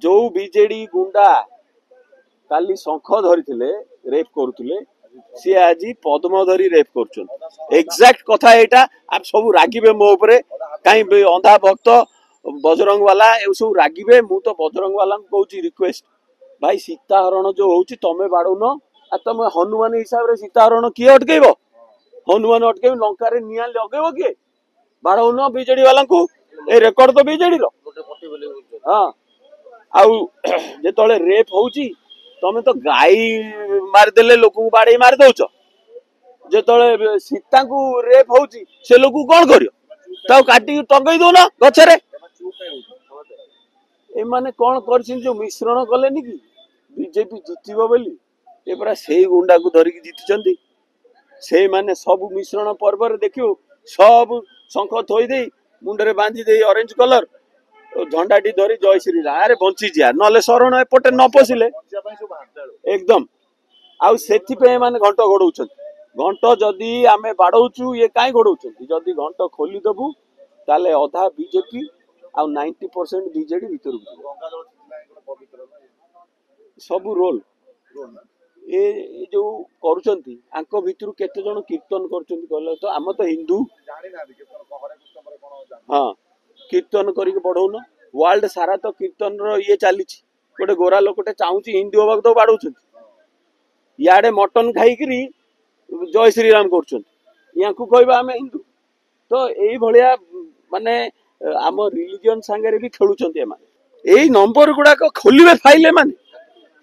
जो बीजेडी गुंडा काली शंख धरी रेप करुले सी आज पद्म धरी रेप कर एक्जाक्ट कथा यहाँ आप सब रागिबे मो उपरे कहीं अंधा भक्त बजरंग वाला ए सब रागिबे मु तो बजरंग वाला कहूँ रिक्वेस्ट भाई सीताहरण जो होची तमे बाड़ौन आ तमे हनुमान हिसाब रे सीताहरण किए अटकेब हनुमान अटके लंका निया लगेब किए बाड़ौन बीजेडी वाला को ए रेकर्ड तो बीजेडी रो हाँ आउ जेतले रेप होची तमे तो गाई मारदेले लोक को बाड़े मार दउछ जेतले सीता को रेप होची से लोक कोन करियो ताऊ काटी टंगई दो ना गछरे ए माने कोन करछिन जो मिश्रण कलेनी कि बीजेपी जितिबो बोली ए पूरा सेही गुंडा को धरिक जितिचंती से माने सब मिश्रण पर्व रे देखियो सब शंख थोई दे मुंडरे बांधी दे ऑरेंज कलर झंडाटी धरी जय श्री राम अरे बंची जा नले शरण एपटे न पशिले एकदम आउ सेथि पे माने घंट घोड़ौछन घंट जदी आमे बाडौछु ये काई घोड़ौछन जदी घंट खोली दबु ताले आधा बीजेपी आ 90% बीजेडी भीतर सब रोल ए जो करूछंती आंको भीतर केते जण कीर्तन करूछंती कहले तो आम तो हिंदू हाँ कीर्तन करिक बढ़ौन वर्ल्ड सारा तो कीर्तन रो ये चली गोटे गोरा लोकटे चाहूँ हिंदू होगा तो बाड़ौं इे मटन खाई जय श्रीराम कर कहवा आम हिंदू तो ये माने आम रिलीजन सांगे भी खेलुंट यही नंबर गुड़ाक खोलिए फाइल माने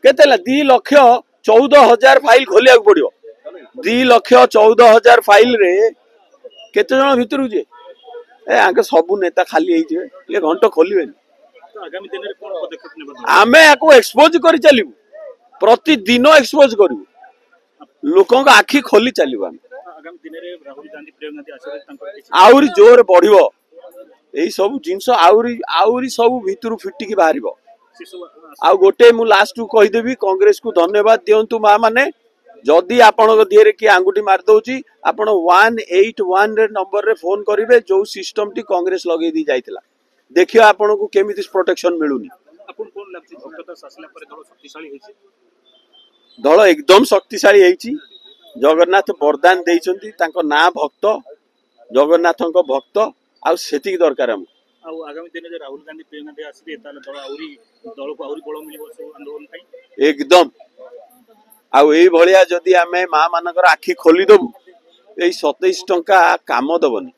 केते 2,14,000 फाइल खोलिया पड़ो 2,14,000 फाइल रे केते जण भितर जे ए आगे सब नेता खाली ये घंट खोलिए आमे याको एक्सपोज कर चलू प्रतिदिन एक्सपोज करू लोकों का आखि खोली चलू आउरी जोर बढ़िबो एई सब जिंस आउरी सब भितरु फिटिकी बाहरिबो आ गोटे मु लास्ट को कहिदेबी कांग्रेस को धन्यवाद दियंतु मा माने जदि आपण दिहरे कि आंगुठी मार दउची आपण 181 रे नंबर रे फोन करिवे जो सिस्टम टी कांग्रेस लगे दी जाइतला देखियो आपण को केमिति प्रोटेक्शन मिलुनी आपण कोन लागछि भक्तता सासला पर दल शक्तिशाली हेछि दल एकदम शक्तिशाली हेछि जगन्नाथ वरदान देइछंती तांको ना भक्त जगन्नाथଙ୍କ भक्त आ सेति दरकार हम आ आगामी दिन जे राहुल गांधी प्रियंका गांधी आसी ताले दल को आउरी बळ मिलिबो सब आंदोलन पई एकदम आ एई भलिया जदि आमे मा मानकर आखि खोली दबु ए 27 टंका काम दबनी